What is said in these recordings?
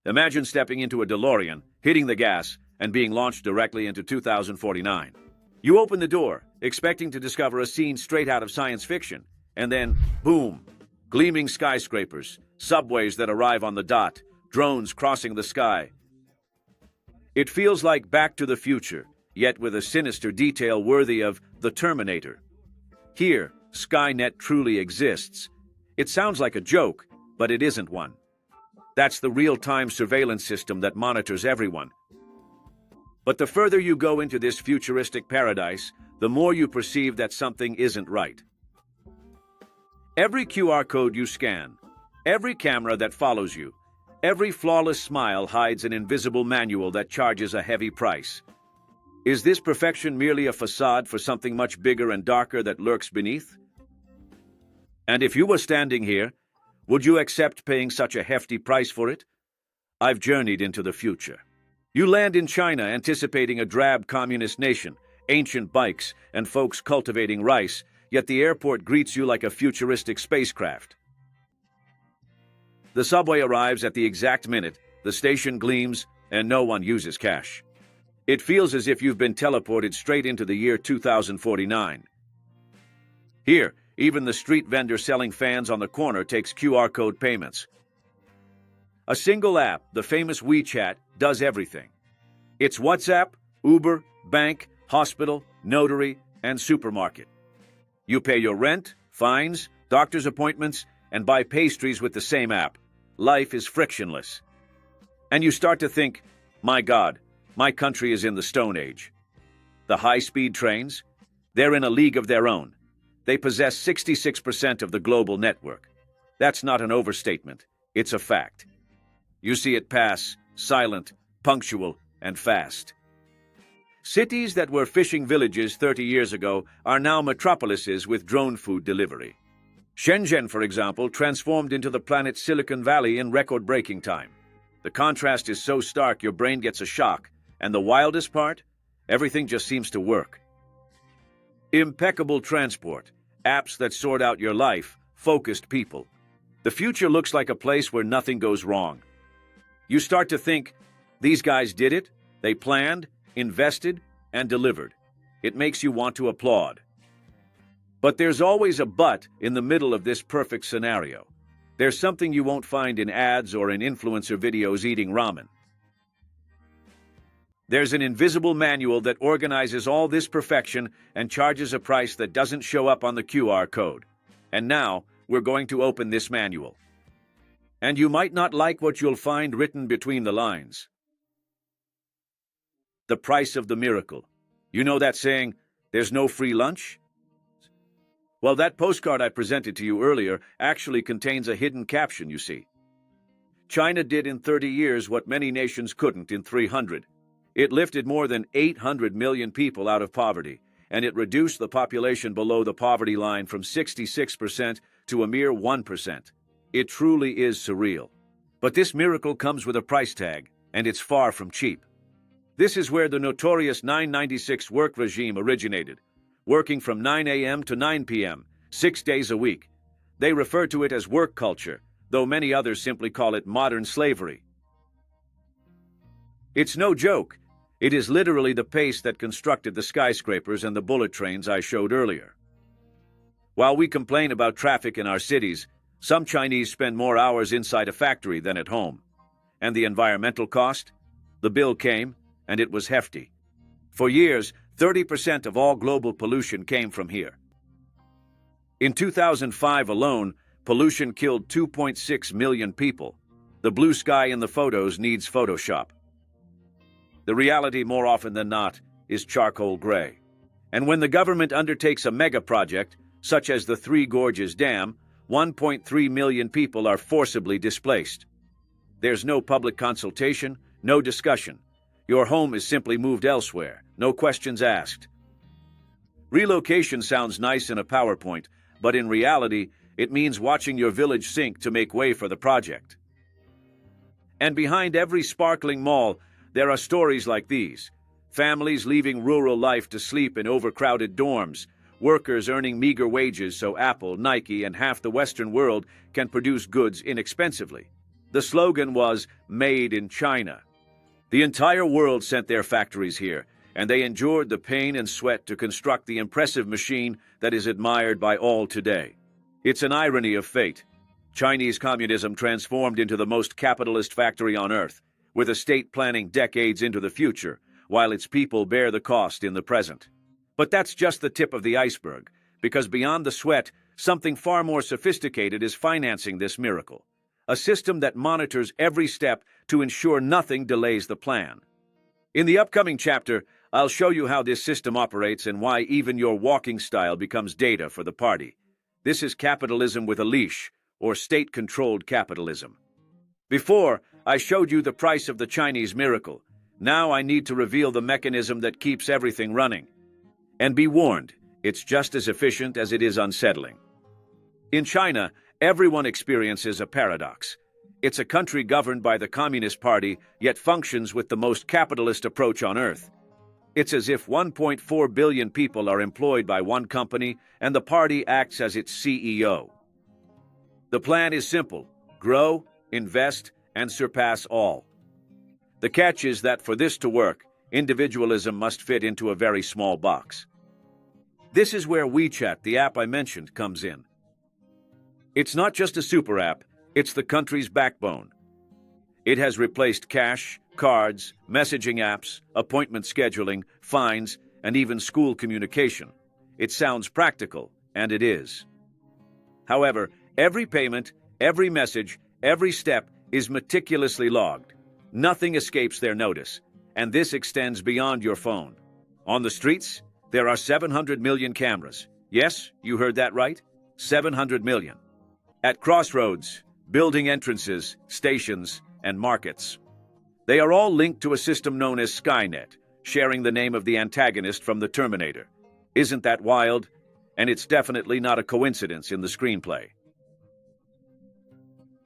Imagine stepping into a DeLorean, hitting the gas, and being launched directly into 2049. You open the door, expecting to discover a scene straight out of science fiction, and then, boom! Gleaming skyscrapers, subways that arrive on the dot, drones crossing the sky. It feels like Back to the Future, yet with a sinister detail worthy of The Terminator. Here, Skynet truly exists. It sounds like a joke, but it isn't one. That's the real-time surveillance system that monitors everyone. But the further you go into this futuristic paradise, the more you perceive that something isn't right. Every QR code you scan, every camera that follows you, every flawless smile hides an invisible manual that charges a heavy price. Is this perfection merely a facade for something much bigger and darker that lurks beneath? And if you were standing here, would you accept paying such a hefty price for it? I've journeyed into the future. You land in China anticipating a drab communist nation, ancient bikes, and folks cultivating rice, yet the airport greets you like a futuristic spacecraft. The subway arrives at the exact minute, the station gleams, and no one uses cash. It feels as if you've been teleported straight into the year 2049. Here, even the street vendor selling fans on the corner takes QR code payments. A single app, the famous WeChat, does everything. It's WhatsApp, Uber, bank, hospital, notary, and supermarket. You pay your rent, fines, doctor's appointments, and buy pastries with the same app. Life is frictionless. And you start to think, my God, my country is in the Stone Age. The high-speed trains? They're in a league of their own. They possess 66% of the global network. That's not an overstatement. It's a fact. You see it pass, silent, punctual, and fast. Cities that were fishing villages 30 years ago are now metropolises with drone food delivery. Shenzhen, for example, transformed into the planet's Silicon Valley in record-breaking time. The contrast is so stark your brain gets a shock, and the wildest part? Everything just seems to work. Impeccable transport, apps that sort out your life, focused people. The future looks like a place where nothing goes wrong. You start to think, these guys did it, they planned, invested, and delivered. It makes you want to applaud. But there's always a but in the middle of this perfect scenario. There's something you won't find in ads or in influencer videos eating ramen. There's an invisible manual that organizes all this perfection and charges a price that doesn't show up on the QR code. And now, we're going to open this manual. And you might not like what you'll find written between the lines. The price of the miracle. You know that saying, there's no free lunch? Well, that postcard I presented to you earlier actually contains a hidden caption, you see. China did in 30 years what many nations couldn't in 300. It lifted more than 800 million people out of poverty, and it reduced the population below the poverty line from 66% to a mere 1%. It truly is surreal. But this miracle comes with a price tag, and it's far from cheap. This is where the notorious 996 work regime originated, working from 9 a.m. to 9 p.m., 6 days a week. They refer to it as work culture, though many others simply call it modern slavery. It's no joke. It is literally the pace that constructed the skyscrapers and the bullet trains I showed earlier. While we complain about traffic in our cities, some Chinese spend more hours inside a factory than at home. And the environmental cost? The bill came, and it was hefty. For years, 30% of all global pollution came from here. In 2005 alone, pollution killed 2.6 million people. The blue sky in the photos needs Photoshop. The reality, more often than not, is charcoal gray. And when the government undertakes a mega project, such as the Three Gorges Dam, 1.3 million people are forcibly displaced. There's no public consultation, no discussion. Your home is simply moved elsewhere, no questions asked. Relocation sounds nice in a PowerPoint, but in reality, it means watching your village sink to make way for the project. And behind every sparkling mall, there are stories like these. Families leaving rural life to sleep in overcrowded dorms, workers earning meager wages so Apple, Nike, and half the Western world can produce goods inexpensively. The slogan was, "Made in China." The entire world sent their factories here, and they endured the pain and sweat to construct the impressive machine that is admired by all today. It's an irony of fate. Chinese communism transformed into the most capitalist factory on earth, with a state planning decades into the future, while its people bear the cost in the present. But that's just the tip of the iceberg, because beyond the sweat, something far more sophisticated is financing this miracle. A system that monitors every step to ensure nothing delays the plan. In the upcoming chapter, I'll show you how this system operates and why even your walking style becomes data for the party. This is capitalism with a leash, or state-controlled capitalism. Before, I showed you the price of the Chinese miracle. Now I need to reveal the mechanism that keeps everything running. And be warned, it's just as efficient as it is unsettling. In China, everyone experiences a paradox. It's a country governed by the Communist Party, yet functions with the most capitalist approach on earth. It's as if 1.4 billion people are employed by one company, and the party acts as its CEO. The plan is simple: grow, invest, and surpass all. The catch is that for this to work, individualism must fit into a very small box. This is where WeChat, the app I mentioned, comes in. It's not just a super app, it's the country's backbone. It has replaced cash, cards, messaging apps, appointment scheduling, fines, and even school communication. It sounds practical, and it is. However, every payment, every message, every step is meticulously logged. Nothing escapes their notice, and this extends beyond your phone. On the streets, there are 700 million cameras. Yes, you heard that right? 700 million. At crossroads, building entrances, stations, and markets. They are all linked to a system known as Skynet, sharing the name of the antagonist from the Terminator. Isn't that wild? And it's definitely not a coincidence in the screenplay.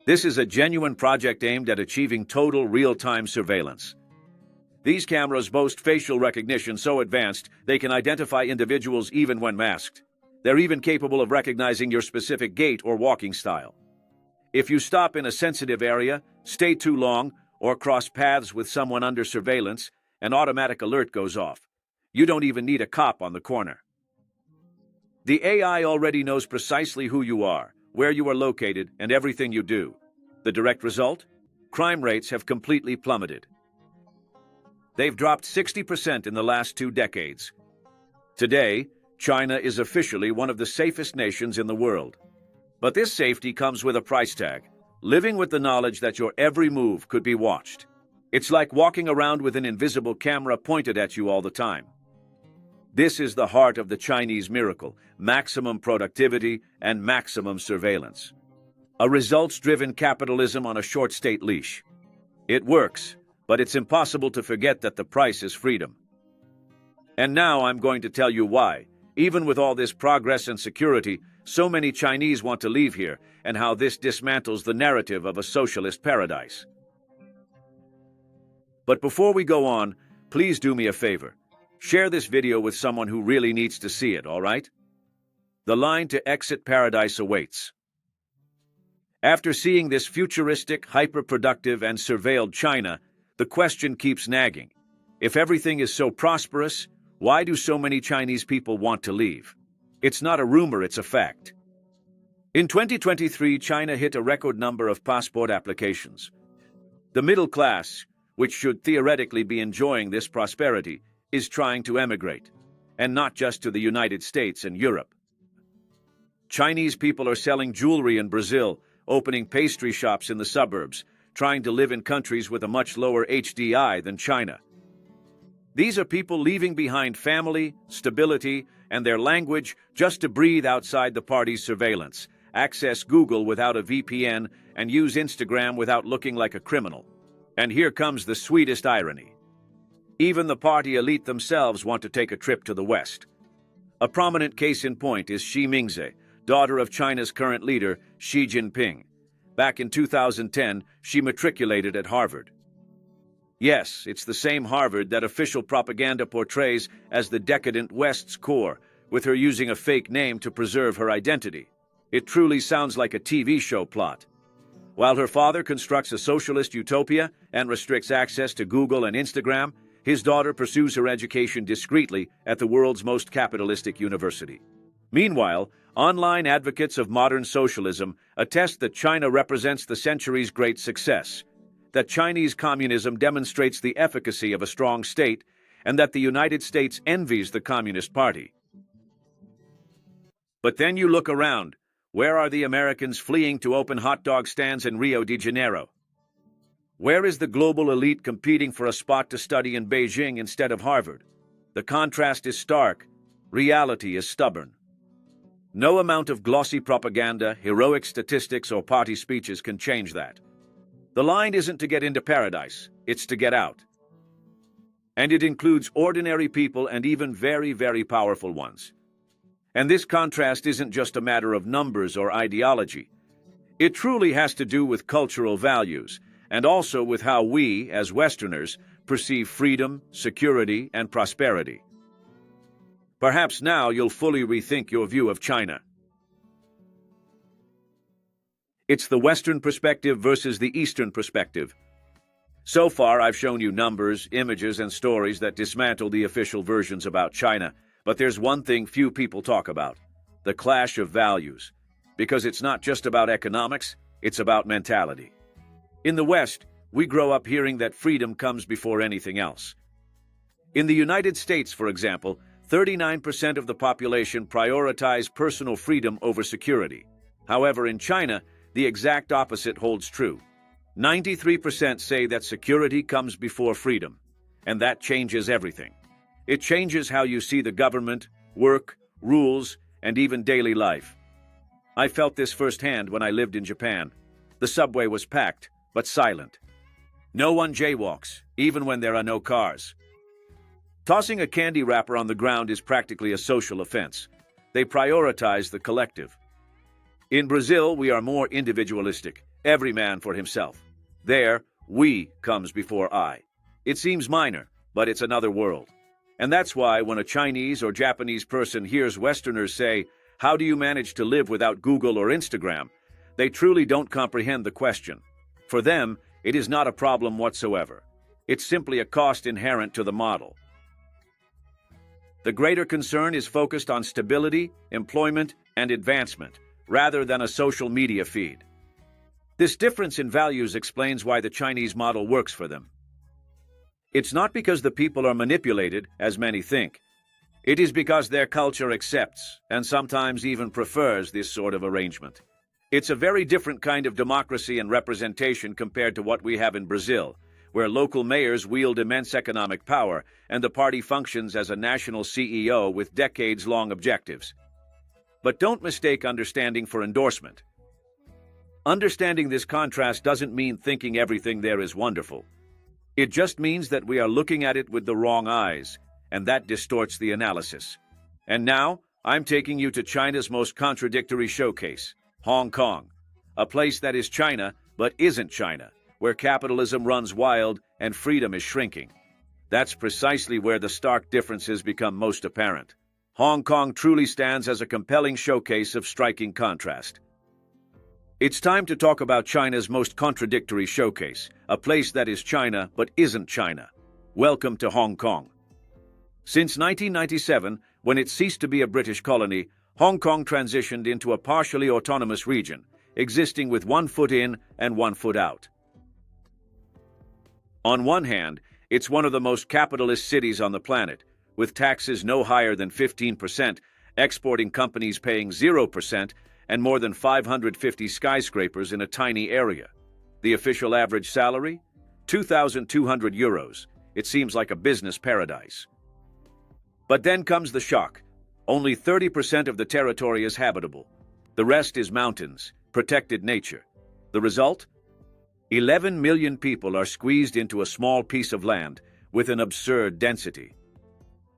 This is a genuine project aimed at achieving total real-time surveillance. These cameras boast facial recognition so advanced they can identify individuals even when masked. They're even capable of recognizing your specific gait or walking style. If you stop in a sensitive area, stay too long, or cross paths with someone under surveillance, an automatic alert goes off. You don't even need a cop on the corner. The AI already knows precisely who you are, where you are located, and everything you do. The direct result? Crime rates have completely plummeted. They've dropped 60% in the last 2 decades. Today, China is officially one of the safest nations in the world. But this safety comes with a price tag, living with the knowledge that your every move could be watched. It's like walking around with an invisible camera pointed at you all the time. This is the heart of the Chinese miracle: maximum productivity and maximum surveillance. A results-driven capitalism on a short state leash. It works, but it's impossible to forget that the price is freedom. And now I'm going to tell you why, even with all this progress and security, so many Chinese want to leave here, and how this dismantles the narrative of a socialist paradise. But before we go on, please do me a favor. Share this video with someone who really needs to see it, all right? The line to exit paradise awaits. After seeing this futuristic, hyper-productive, and surveilled China, the question keeps nagging. If everything is so prosperous, why do so many Chinese people want to leave? It's not a rumor, it's a fact. In 2023, China hit a record number of passport applications. The middle class, which should theoretically be enjoying this prosperity, is trying to emigrate, and not just to the United States and Europe. Chinese people are selling jewelry in Brazil, opening pastry shops in the suburbs, trying to live in countries with a much lower HDI than China. These are people leaving behind family, stability, and their language just to breathe outside the party's surveillance, access Google without a VPN, and use Instagram without looking like a criminal. And here comes the sweetest irony. Even the party elite themselves want to take a trip to the West. A prominent case in point is Xi Mingze, daughter of China's current leader, Xi Jinping. Back in 2010, she matriculated at Harvard. Yes, it's the same Harvard that official propaganda portrays as the decadent West's core, with her using a fake name to preserve her identity. It truly sounds like a TV show plot. While her father constructs a socialist utopia and restricts access to Google and Instagram, his daughter pursues her education discreetly at the world's most capitalistic university. Meanwhile, online advocates of modern socialism attest that China represents the century's great success, that Chinese communism demonstrates the efficacy of a strong state, and that the United States envies the Communist Party. But then you look around. Where are the Americans fleeing to open hot dog stands in Rio de Janeiro? Where is the global elite competing for a spot to study in Beijing instead of Harvard? The contrast is stark. Reality is stubborn. No amount of glossy propaganda, heroic statistics, or party speeches can change that. The line isn't to get into paradise, it's to get out. And it includes ordinary people and even very, very powerful ones. And this contrast isn't just a matter of numbers or ideology. It truly has to do with cultural values, and also with how we, as Westerners, perceive freedom, security, and prosperity. Perhaps now you'll fully rethink your view of China. It's the Western perspective versus the Eastern perspective. So far, I've shown you numbers, images, and stories that dismantle the official versions about China. But there's one thing few people talk about: the clash of values. Because it's not just about economics, it's about mentality. In the West, we grow up hearing that freedom comes before anything else. In the United States, for example, 39% of the population prioritize personal freedom over security. However, in China, the exact opposite holds true. 93% say that security comes before freedom, and that changes everything. It changes how you see the government, work, rules, and even daily life. I felt this firsthand when I lived in Japan. The subway was packed, but silent. No one jaywalks, even when there are no cars. Tossing a candy wrapper on the ground is practically a social offense. They prioritize the collective. In Brazil, we are more individualistic, every man for himself. There, we comes before I. It seems minor, but it's another world. And that's why when a Chinese or Japanese person hears Westerners say, "How do you manage to live without Google or Instagram?" they truly don't comprehend the question. For them, it is not a problem whatsoever. It's simply a cost inherent to the model. The greater concern is focused on stability, employment, and advancement, rather than a social media feed. This difference in values explains why the Chinese model works for them. It's not because the people are manipulated, as many think. It is because their culture accepts, and sometimes even prefers, this sort of arrangement. It's a very different kind of democracy and representation compared to what we have in Brazil, where local mayors wield immense economic power, and the party functions as a national CEO with decades-long objectives. But don't mistake understanding for endorsement. Understanding this contrast doesn't mean thinking everything there is wonderful. It just means that we are looking at it with the wrong eyes, and that distorts the analysis. And now, I'm taking you to China's most contradictory showcase, Hong Kong, a place that is China but isn't China, where capitalism runs wild and freedom is shrinking. That's precisely where the stark differences become most apparent. Hong Kong truly stands as a compelling showcase of striking contrast. It's time to talk about China's most contradictory showcase, a place that is China but isn't China. Welcome to Hong Kong. Since 1997, when it ceased to be a British colony, Hong Kong transitioned into a partially autonomous region, existing with 1 foot in and 1 foot out. On one hand, it's one of the most capitalist cities on the planet, with taxes no higher than 15%, exporting companies paying 0%, and more than 550 skyscrapers in a tiny area. The official average salary? 2,200 euros. It seems like a business paradise. But then comes the shock. Only 30% of the territory is habitable. The rest is mountains, protected nature. The result? 11 million people are squeezed into a small piece of land with an absurd density.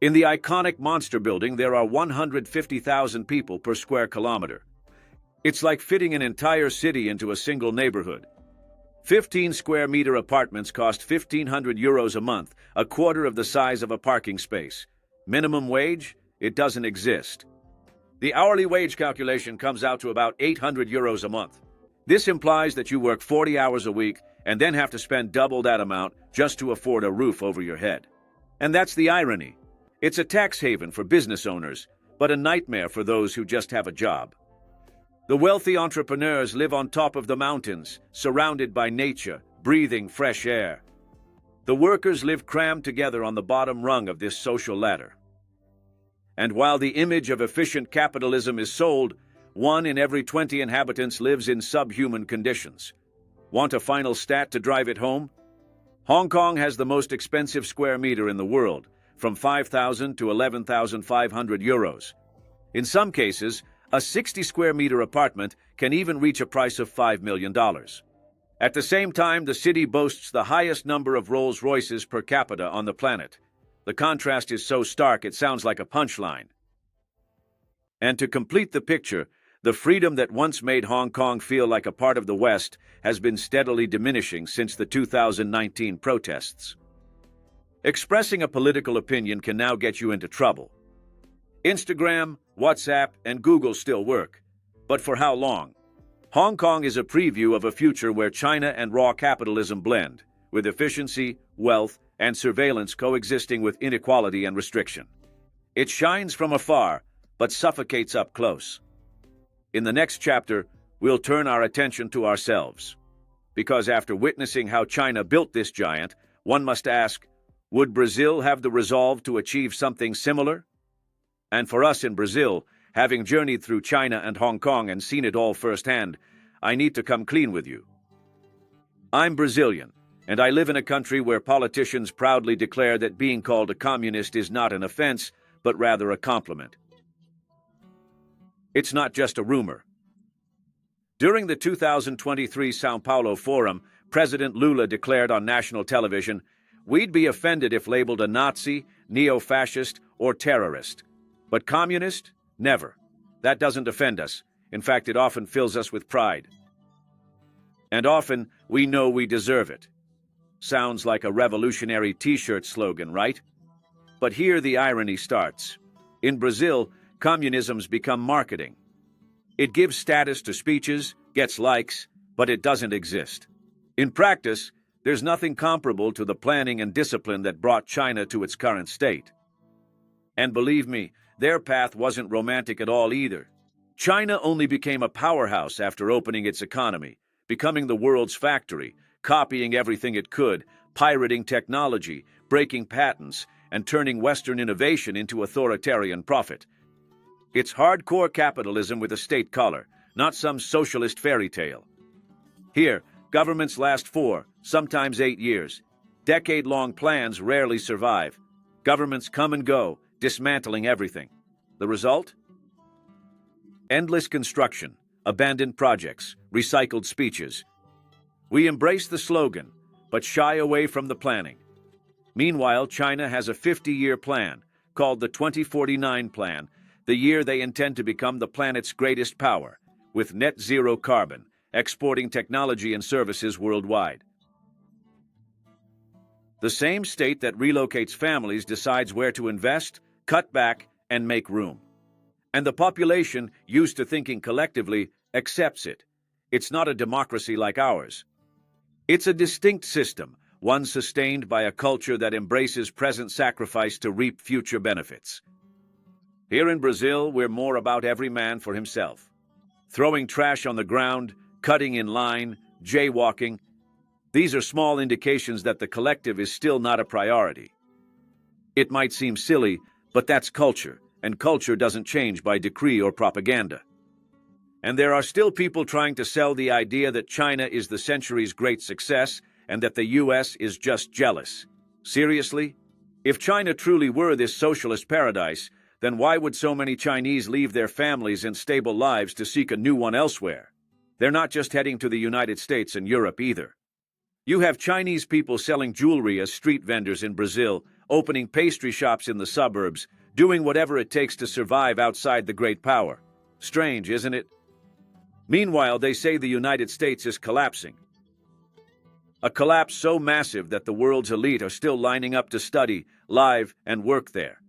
In the iconic Monster Building, there are 150,000 people per square kilometer. It's like fitting an entire city into a single neighborhood. 15 square meter apartments cost 1,500 euros a month, a quarter of the size of a parking space. Minimum wage? It doesn't exist. The hourly wage calculation comes out to about 800 euros a month. This implies that you work 40 hours a week and then have to spend double that amount just to afford a roof over your head. And that's the irony. It's a tax haven for business owners, but a nightmare for those who just have a job. The wealthy entrepreneurs live on top of the mountains, surrounded by nature, breathing fresh air. The workers live crammed together on the bottom rung of this social ladder. And while the image of efficient capitalism is sold, 1 in every 20 inhabitants lives in subhuman conditions. Want a final stat to drive it home? Hong Kong has the most expensive square meter in the world, from 5,000 to 11,500 euros. In some cases, a 60 square meter apartment can even reach a price of $5 million. At the same time, the city boasts the highest number of Rolls-Royces per capita on the planet. The contrast is so stark it sounds like a punchline. And to complete the picture, the freedom that once made Hong Kong feel like a part of the West has been steadily diminishing since the 2019 protests. Expressing a political opinion can now get you into trouble. Instagram, WhatsApp, and Google still work. But for how long? Hong Kong is a preview of a future where China and raw capitalism blend, with efficiency, wealth, and surveillance coexisting with inequality and restriction. It shines from afar, but suffocates up close. In the next chapter, we'll turn our attention to ourselves. Because after witnessing how China built this giant, one must ask, would Brazil have the resolve to achieve something similar? And for us in Brazil, having journeyed through China and Hong Kong and seen it all firsthand, I need to come clean with you. I'm Brazilian, and I live in a country where politicians proudly declare that being called a communist is not an offense, but rather a compliment. It's not just a rumor. During the 2023 São Paulo Forum, President Lula declared on national television, "We'd be offended if labeled a Nazi, neo-fascist, or terrorist. But communist? Never. That doesn't offend us. In fact, it often fills us with pride. And often, we know we deserve it." Sounds like a revolutionary T-shirt slogan, right? But here the irony starts. In Brazil, communism's become marketing. It gives status to speeches, gets likes, but it doesn't exist. In practice, there's nothing comparable to the planning and discipline that brought China to its current state. And believe me, their path wasn't romantic at all either. China only became a powerhouse after opening its economy, becoming the world's factory, copying everything it could, pirating technology, breaking patents, and turning Western innovation into authoritarian profit. It's hardcore capitalism with a state color, not some socialist fairy tale. Here, governments last 4, sometimes 8 years. Decade-long plans rarely survive. Governments come and go, dismantling everything. The result? Endless construction, abandoned projects, recycled speeches. We embrace the slogan, but shy away from the planning. Meanwhile, China has a 50-year plan, called the 2049 Plan, the year they intend to become the planet's greatest power, with net zero carbon, exporting technology and services worldwide. The same state that relocates families decides where to invest, cut back, and make room. And the population, used to thinking collectively, accepts it. It's not a democracy like ours. It's a distinct system, one sustained by a culture that embraces present sacrifice to reap future benefits. Here in Brazil, we're more about every man for himself. Throwing trash on the ground, cutting in line, jaywalking. These are small indications that the collective is still not a priority. It might seem silly, but that's culture, and culture doesn't change by decree or propaganda. And there are still people trying to sell the idea that China is the century's great success and that the US is just jealous. Seriously? If China truly were this socialist paradise, then why would so many Chinese leave their families and stable lives to seek a new one elsewhere? They're not just heading to the United States and Europe either. You have Chinese people selling jewelry as street vendors in Brazil, opening pastry shops in the suburbs, doing whatever it takes to survive outside the great power. Strange, isn't it? Meanwhile, they say the United States is collapsing. A collapse so massive that the world's elite are still lining up to study, live, and work there.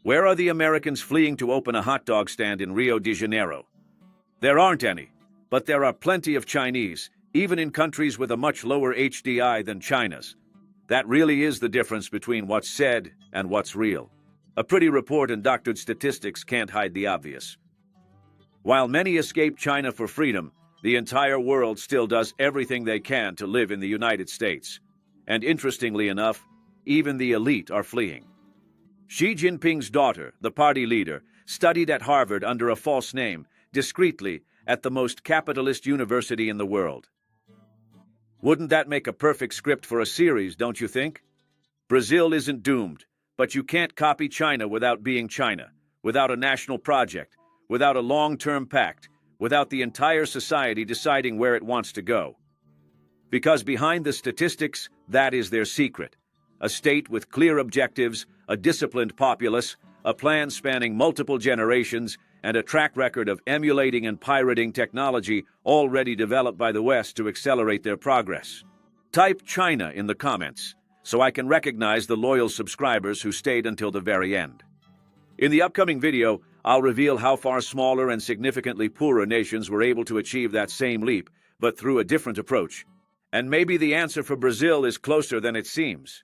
Where are the Americans fleeing to open a hot dog stand in Rio de Janeiro? There aren't any, But there are plenty of Chinese, even in countries with a much lower HDI than China's. That really is the difference between what's said and what's real. A pretty report and doctored statistics can't hide the obvious. While many escape China for freedom, the entire world still does everything they can to live in the United States. And interestingly enough, even the elite are fleeing. Xi Jinping's daughter, the party leader, studied at Harvard under a false name, discreetly, at the most capitalist university in the world. Wouldn't that make a perfect script for a series, don't you think? Brazil isn't doomed, but you can't copy China without being China, without a national project, without a long-term pact, without the entire society deciding where it wants to go. Because behind the statistics, that is their secret. A state with clear objectives, a disciplined populace, a plan spanning multiple generations, and a track record of emulating and pirating technology already developed by the West to accelerate their progress. Type China in the comments, so I can recognize the loyal subscribers who stayed until the very end. In the upcoming video, I'll reveal how far smaller and significantly poorer nations were able to achieve that same leap, but through a different approach. And maybe the answer for Brazil is closer than it seems.